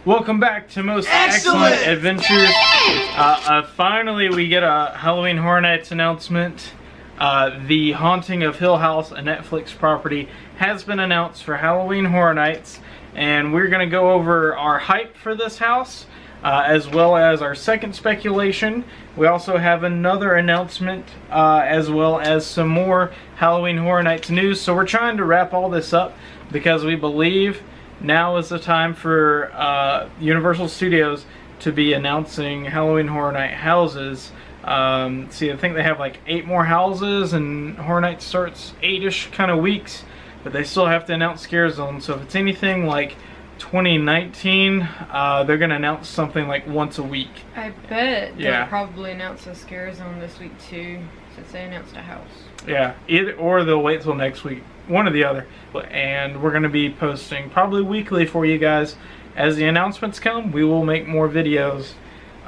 Welcome back to Most Excellent Adventures. Finally, we get a Halloween Horror Nights announcement. The Haunting of Hill House, a Netflix property, has been announced for Halloween Horror Nights, and we're going to go over our hype for this house, as well as our second speculation. We also have another announcement, as well as some more Halloween Horror Nights news. So we're trying to wrap all this up because we believe now is the time for Universal Studios to be announcing Halloween Horror Night houses. See, I think they have like 8 more houses, and Horror Night starts 8-ish kind of weeks, but they still have to announce Scare Zone. So if it's anything like 2019, they're going to announce something like once a week. I bet they'll probably announce a Scare Zone this week too, since they announced a house. Yeah, either or they'll wait till next week. One or the other. And we're going to be posting probably weekly for you guys. As the announcements come, we will make more videos.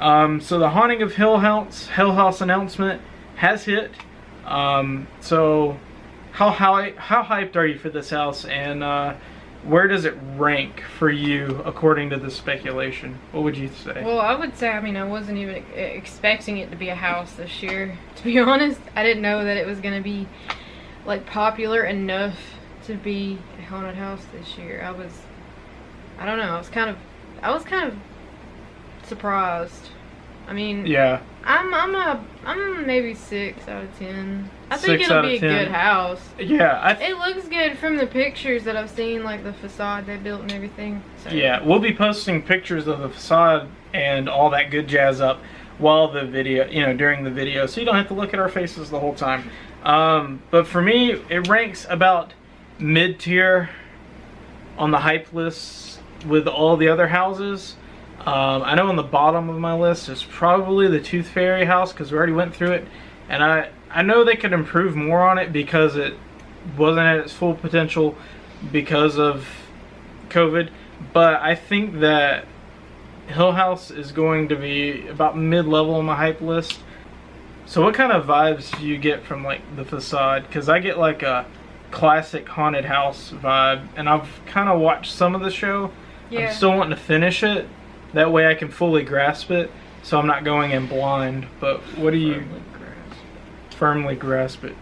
So the Haunting of Hill House announcement has hit. So how hyped are you for this house, and where does it rank for you according to the speculation? What would you say? Well, I would say, I mean, I wasn't even expecting it to be a house this year. To be honest, I didn't know that it was going to be like popular enough to be a haunted house this year. I don't know, I was kind of surprised. I mean, yeah, I'm maybe 6 out of 10. I think it'll be a good house. Yeah, it looks good from the pictures that I've seen, like the facade they built and everything. So. Yeah, we'll be posting pictures of the facade and all that good jazz up while the video, during the video, so you don't have to look at our faces the whole time. But for me, it ranks about mid-tier on the hype list with all the other houses. I know on the bottom of my list is probably the Tooth Fairy house, because we already went through it, and I know they could improve more on it because it wasn't at its full potential because of COVID, but I think that Hill House is going to be about mid-level on my hype list. So what kind of vibes do you get from like the facade? Because I get like a classic haunted house vibe, and I've kind of watched some of the show. Yeah. I'm still wanting to finish it. That way I can fully grasp it, so I'm not going in blind. But what do you... Firmly grasp it.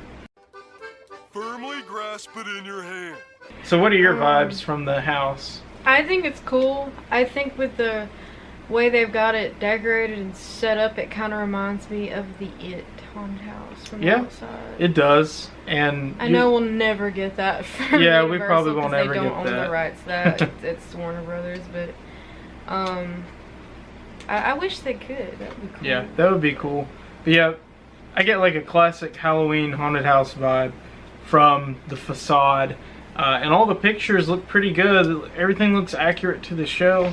Firmly grasp it in your hand. So what are your vibes from the house? I think it's cool. I think with the way they've got it decorated and set up, it kind of reminds me of the It haunted house from the outside. It does. And I know we'll never get that from Universal, we probably won't ever get that. They don't own the rights to that. It's Warner Brothers, but I wish they could. That would be cool. Yeah, that would be cool. But yeah, I get like a classic Halloween haunted house vibe from the facade, and all the pictures look pretty good. Everything looks accurate to the show.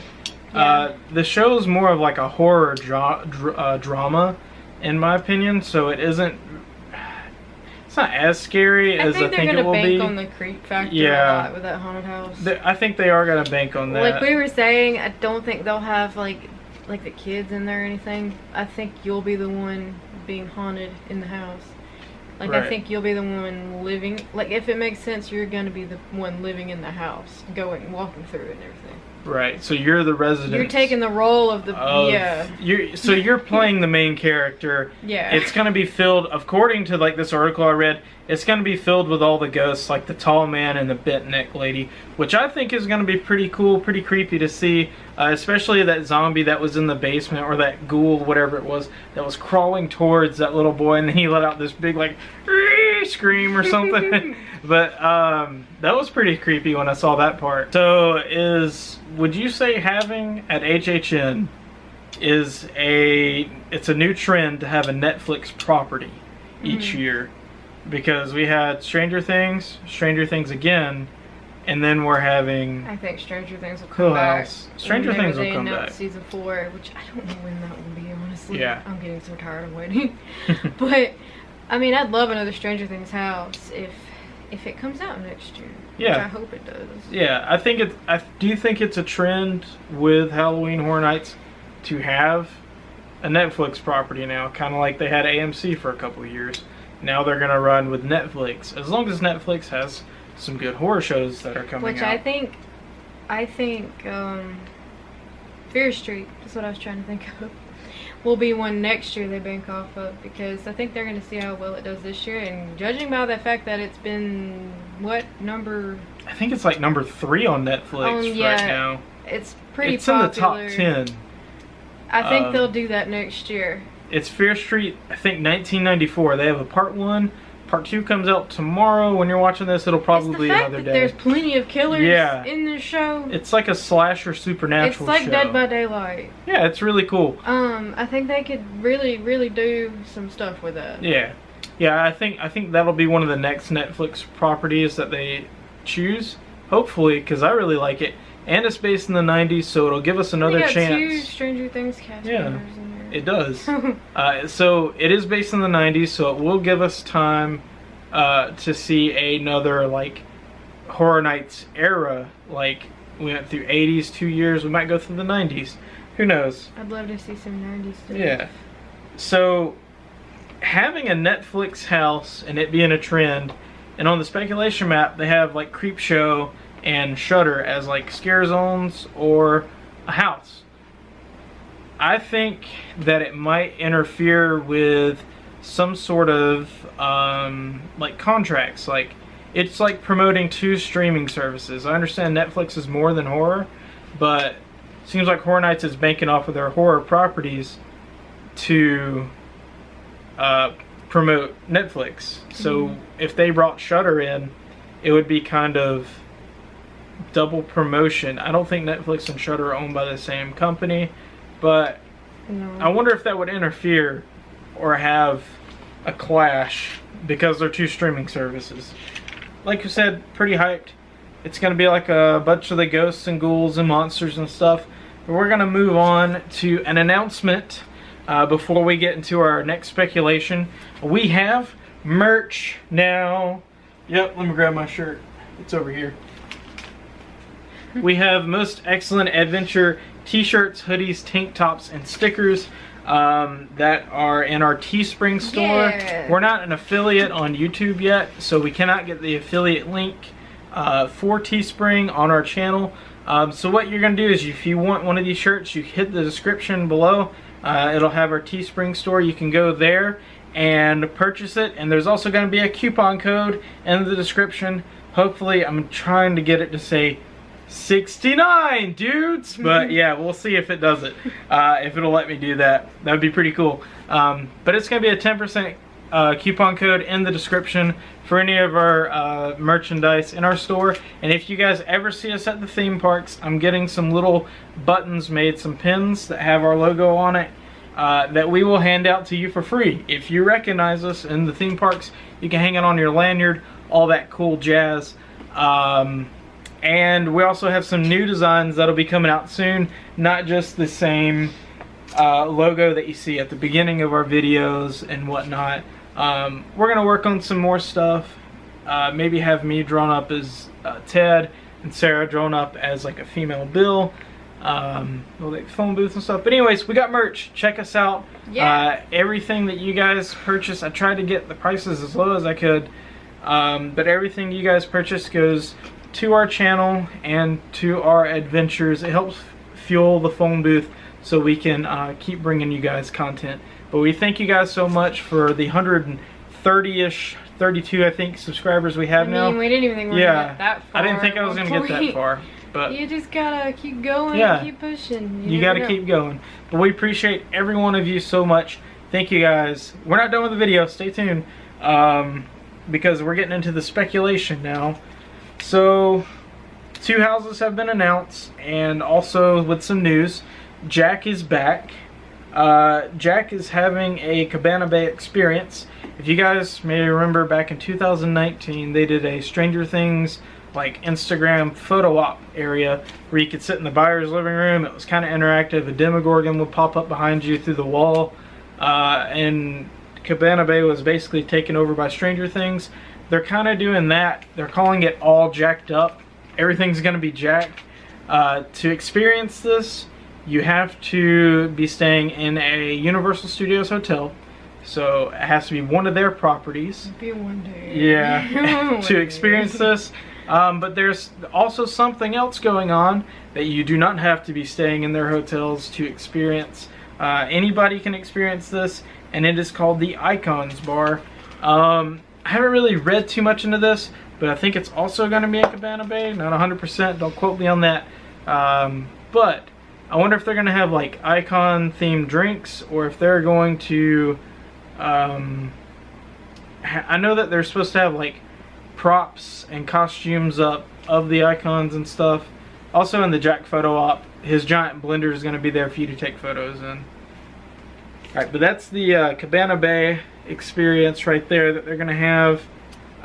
Yeah. The show is more of like a horror drama, in my opinion. So it isn't. It's not as scary as I think it will be. I think they're gonna bank on the creep factor a lot with that haunted house. I think they are gonna bank on that. Like we were saying, I don't think they'll have like the kids in there or anything. I think you'll be the one being haunted in the house. Like, right. I think you'll be the one living, like, if it makes sense, you're gonna be the one living in the house, walking through it and everything. Right, so you're the resident. You're taking the role of the, So you're playing the main character. Yeah. It's gonna be filled, according to, like, this article I read, it's gonna be filled with all the ghosts, like the tall man and the bent neck lady, which I think is gonna be pretty cool, pretty creepy to see, especially that zombie that was in the basement, or that ghoul, whatever it was, that was crawling towards that little boy, and then he let out this big, like, scream or something. But that was pretty creepy when I saw that part. So would you say having at HHN it's a new trend to have a Netflix property each year? Because we had Stranger Things again, and then we're having... I think Stranger Things will come back. Stranger Things will come back. Season 4, which I don't know when that will be, honestly. Yeah. I'm getting so tired of waiting. But, I mean, I'd love another Stranger Things house if it comes out next year. Yeah. Which I hope it does. Yeah, do you think it's a trend with Halloween Horror Nights to have a Netflix property now? Kind of like they had AMC for a couple of years. Now they're going to run with Netflix. As long as Netflix has some good horror shows that are coming out. Which I think Fear Street, that's what I was trying to think of, will be one next year they bank off of, because I think they're going to see how well it does this year, and judging by the fact that it's been, what, number... I think it's like number 3 on Netflix right now. It's pretty it's popular. It's in the top 10. I think they'll do that next year. It's Fear Street, I think 1994. They have a part 1. Part 2 comes out tomorrow. When you're watching this, it'll probably be another day. There's plenty of killers in this show. It's like a slasher supernatural show. It's like Dead by Daylight. Yeah, it's really cool. I think they could really do some stuff with that. Yeah. Yeah, I think that'll be one of the next Netflix properties that they choose. Hopefully, because I really like it. And it's based in the 90s, so it'll give us another chance. 2 Stranger Things cast members in there. It does. So it is based in the 90s, so it will give us time to see another like Horror Nights era. Like we went through 80s 2 years, we might go through the 90s. Who knows? I'd love to see some 90s stuff. Yeah. So having a Netflix house and it being a trend, and on the speculation map they have like Creepshow and Shudder as like scare zones or a house. I think that it might interfere with some sort of like contracts. Like it's like promoting 2 streaming services. I understand Netflix is more than horror, but it seems like Horror Nights is banking off of their horror properties to promote Netflix. So if they brought Shudder in, it would be kind of double promotion. I don't think Netflix and Shudder are owned by the same company, but I wonder if that would interfere or have a clash because they're 2 streaming services. Like you said, pretty hyped. It's going to be like a bunch of the ghosts and ghouls and monsters and stuff. But we're going to move on to an announcement before we get into our next speculation. We have merch now. Yep, let me grab my shirt. It's over here. We have Most Excellent Adventure t-shirts, hoodies, tank tops, and stickers that are in our Teespring store. Yeah. We're not an affiliate on YouTube yet, so we cannot get the affiliate link for Teespring on our channel. So what you're going to do is if you want one of these shirts, you hit the description below. It'll have our Teespring store. You can go there and purchase it, and there's also going to be a coupon code in the description. Hopefully, I'm trying to get it to say 69 dudes, but yeah, we'll see if it does it, if it'll let me do that. That would be pretty cool. But it's gonna be a 10% coupon code in the description for any of our merchandise in our store. And if you guys ever see us at the theme parks, I'm getting some little buttons made, some pins that have our logo on it, that we will hand out to you for free. If you recognize us in the theme parks, you can hang it on your lanyard, all that cool jazz. And we also have some new designs that'll be coming out soon. Not just the same logo that you see at the beginning of our videos and whatnot. We're going to work on some more stuff. Maybe have me drawn up as Ted and Sarah drawn up as like a female Bill. Like phone booth and stuff. But anyways, we got merch. Check us out. Yeah. Everything that you guys purchase, I tried to get the prices as low as I could. But everything you guys purchase goes to our channel and to our adventures. It helps fuel the phone booth so we can keep bringing you guys content. But we thank you guys so much for the 130-ish, 32 I think subscribers we have now. We didn't even think we were gonna get that far. I didn't think I was gonna get that far, but you just gotta keep going, keep pushing. You gotta keep going. But we appreciate every one of you so much. Thank you guys. We're not done with the video. Stay tuned, because we're getting into the speculation now. So 2 houses have been announced, and also with some news, Jack is back. Jack is having a Cabana Bay experience. If you guys may remember, back in 2019 they did a Stranger Things like Instagram photo op area where you could sit in the buyer's living room. It was kind of interactive. A Demogorgon would pop up behind you through the wall, and Cabana Bay was basically taken over by Stranger Things. They're kind of doing that. They're calling it all jacked up. Everything's going to be jacked. To experience this, you have to be staying in a Universal Studios hotel. So it has to be one of their properties. It'll be one day. Yeah. To experience this, But there's also something else going on that you do not have to be staying in their hotels to experience. Anybody can experience this, and it is called the Icons Bar. I haven't really read too much into this, but I think it's also going to be in Cabana Bay. Not 100%, don't quote me on that. But I wonder if they're going to have like icon themed drinks, or if they're going to I know that they're supposed to have like props and costumes up of the icons and stuff. Also in the Jack photo op, his giant blender is going to be there for you to take photos in. Alright, but that's the Cabana Bay experience right there that they're going to have.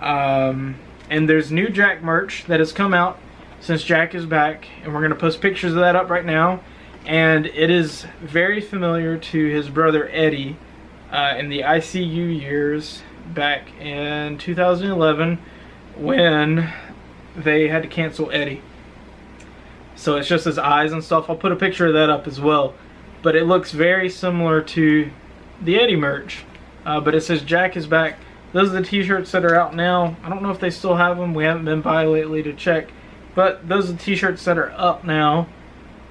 And there's new Jack merch that has come out since Jack is back, and we're going to post pictures of that up right now. And it is very familiar to his brother Eddie in the ICU years back in 2011 when they had to cancel Eddie. So it's just his eyes and stuff. I'll put a picture of that up as well. But it looks very similar to the Eddie merch. But it says Jack is back. Those are the t-shirts that are out now. I don't know if they still have them. We haven't been by lately to check. But those are the t-shirts that are up now.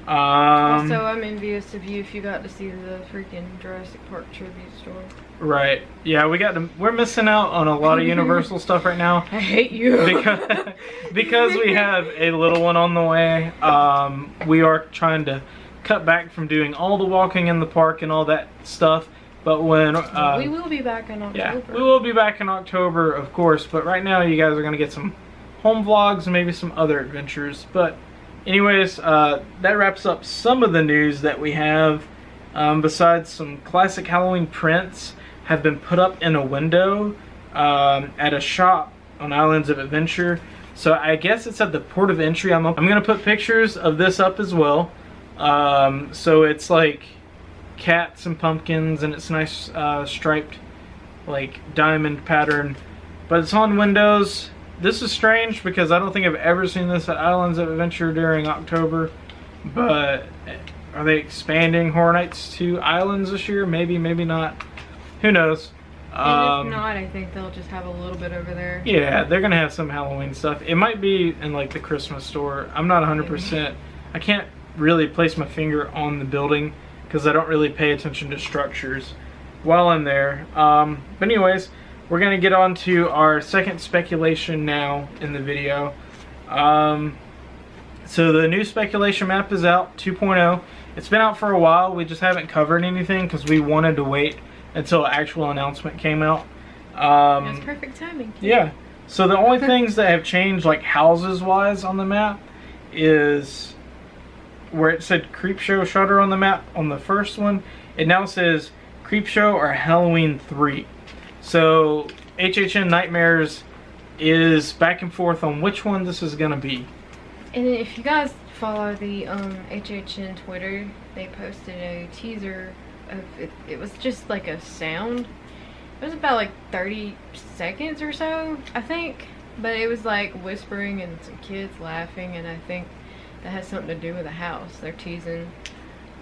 Also, I'm envious of you if you got to see the freaking Jurassic Park tribute store. Right. Yeah, we're missing out on a lot of Universal stuff right now. I hate you. Because we have a little one on the way. We are trying to cut back from doing all the walking in the park and all that stuff. But when we will be back in October. Yeah, we will be back in October, of course. But right now, you guys are going to get some home vlogs and maybe some other adventures. But anyways, that wraps up some of the news that we have. Besides, some classic Halloween prints have been put up in a window at a shop on Islands of Adventure. So I guess it's at the port of entry. I'm going to put pictures of this up as well. So it's like cats and pumpkins, and it's nice striped like diamond pattern. But it's on windows. This is strange because I don't think I've ever seen this at Islands of Adventure during October. But are they expanding Horror Nights to Islands this year? Maybe, maybe not. Who knows? And if not, I think they'll just have a little bit over there. Yeah, they're going to have some Halloween stuff. It might be in like the Christmas store. I'm not 100%. I can't really place my finger on the building because I don't really pay attention to structures while I'm there. But anyways, we're going to get on to our second speculation now in the video. So the new speculation map is out, 2.0. It's been out for a while. We just haven't covered anything because we wanted to wait until actual announcement came out. That's perfect timing. Yeah. So the only things that have changed, like houses-wise on the map, is where it said Creepshow Shutter on the map on the first one, it now says Creepshow or Halloween 3. So HHN Nightmares is back and forth on which one this is going to be. And if you guys follow the HHN Twitter, they posted a teaser of it. It was just like a sound. It was about like 30 seconds or so, I think. But it was like whispering and some kids laughing, and I think that has something to do with the house. They're teasing.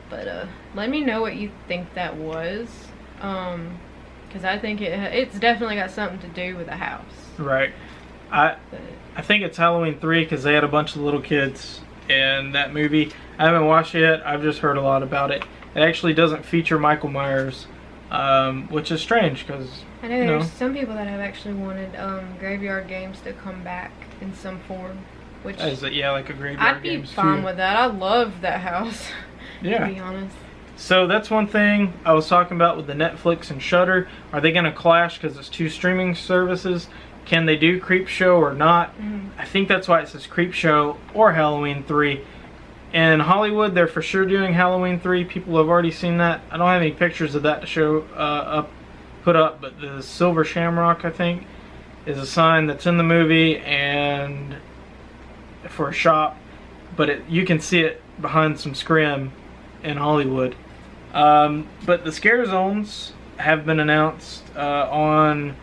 But let me know what you think that was. Because I think it's definitely got something to do with the house. Right. I think it's Halloween 3 because they had a bunch of little kids in that movie. I haven't watched it yet. I've just heard a lot about it. It actually doesn't feature Michael Myers, which is strange because I know there's some people that have actually wanted Graveyard Games to come back in some form. Which yeah, like a Graveyard Games. I'd be fine with that. I love that house. Yeah. To be honest. So that's one thing I was talking about with the Netflix and Shudder. Are they going to clash because it's two streaming services? Can they do Creepshow or not? I think that's why it says Creepshow or Halloween 3. In Hollywood, they're for sure doing Halloween 3. People have already seen that. I don't have any pictures of that to show put up, but the Silver Shamrock, I think, is a sign that's in the movie and for a shop. But you can see it behind some scrim in Hollywood. But the scare zones have been announced on...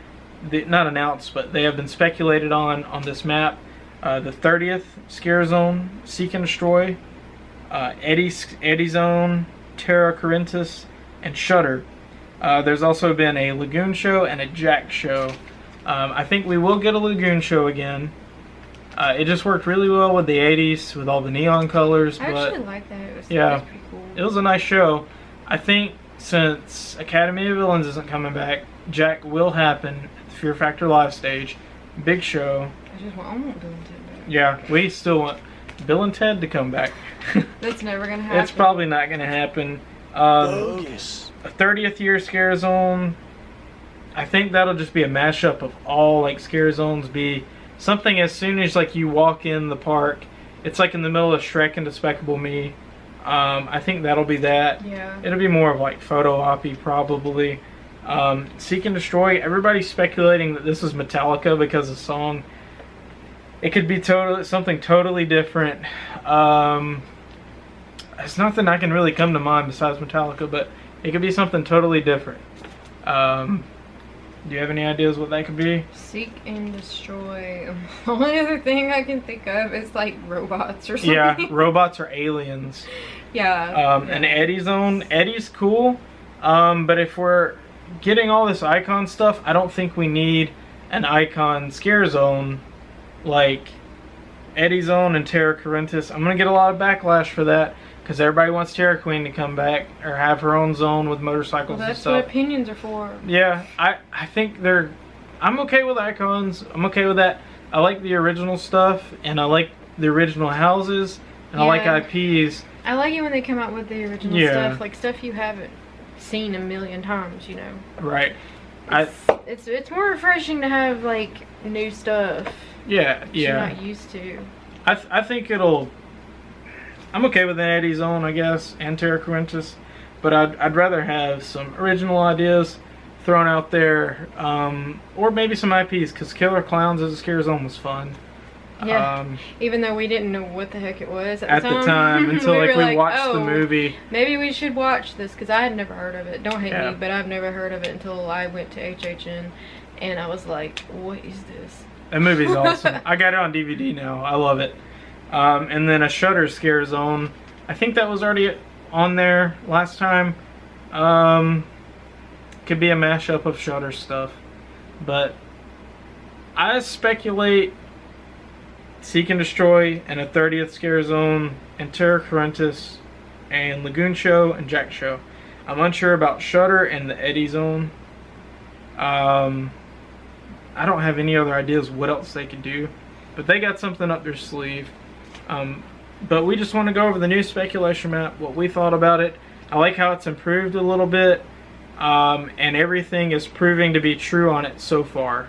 not announced, but they have been speculated on this map. The 30th Scare Zone, Seek and Destroy, Eddie Zone, Terra Corinthus, and Shudder. There's also been a Lagoon Show and a Jack Show. I think we will get a Lagoon Show again. It just worked really well with the 80s with all the neon colors. I but actually like that. It was pretty cool. It was a nice show. I think since Academy of Villains isn't coming back, Jack will happen at the Fear Factor Live stage. Big show. I want Bill and Ted back. Yeah, we still want Bill and Ted to come back. That's never gonna happen. It's probably not gonna happen. Bogus. A 30th year Scare Zone. I think that'll just be a mashup of all like Scare Zones. Be something as soon as like you walk in the park. It's like in the middle of Shrek and Despicable Me. I think that'll be that. Yeah. It'll be more of like photo op-y probably. Seek and Destroy. Everybody's speculating that this is Metallica because the song. It could be something totally different. It's nothing I can really come to mind besides Metallica, but it could be something totally different. Do you have any ideas what that could be? Seek and Destroy. The only other thing I can think of is like robots or something. Yeah, robots or aliens. Yeah. An Eddie Zone. Eddie's cool, but if we're getting all this icon stuff, I don't think we need an icon Scare Zone like Eddie Zone and Terra Corinthus. I'm gonna get a lot of backlash for that because everybody wants Terra Queen to come back or have her own zone with motorcycles Well, and that's stuff. what opinions are for. Yeah, I think I'm okay with icons. I'm okay with that. I like the original stuff, and I like the original houses, and I like IPs. I like it when they come out with the original Yeah. stuff, like stuff you haven't seen a million times, you know. Right. It's more refreshing to have like new stuff. Yeah, that yeah. You're not used to. I think it'll. I'm okay with an Eddie Zone, I guess, and Terra Corinthus, but I'd rather have some original ideas thrown out there, or maybe some IPs, because Killer Clowns as a Scare Zone was fun. Yeah. Even though we didn't know what the heck it was at the time until we watched the oh, movie. Maybe we should watch this because I had never heard of it. Don't hate Yeah. me, but I've never heard of it until I went to HHN, and I was like, "What is this?" That movie's awesome. I got it on DVD now. I love it. And then a Shudder Scare Zone. I think that was already on there last time. Could be a mashup of Shudder stuff. But I speculate Seek and Destroy and a 30th Scare Zone and Terra Corinthus and Lagoon Show and Jack Show. I'm unsure about Shudder and the Eddie Zone. I don't have any other ideas what else they could do, but they got something up their sleeve. But we just want to go over the new speculation map, what we thought about it. I like how it's improved a little bit, and everything is proving to be true on it so far.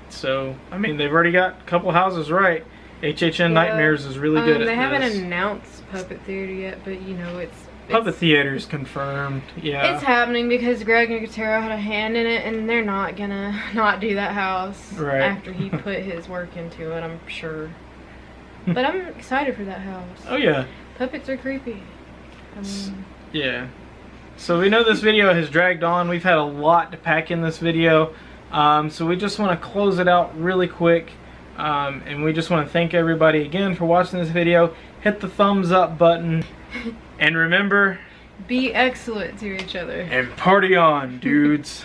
So, I mean, they've already got a couple houses right. HHN Nightmares is really good at this. They haven't announced Puppet Theater yet, but you know, it's Puppet Theater's confirmed, yeah. It's happening because Greg Nicotero had a hand in it, and they're not gonna not do that house after he put his work into it, I'm sure. But I'm excited for that house. Oh yeah. Puppets are creepy. I mean, yeah. So we know this video has dragged on. We've had a lot to pack in this video. So we just want to close it out really quick. And we just want to thank everybody again for watching this video. Hit the thumbs up button. And remember, be excellent to each other. and party on, dudes.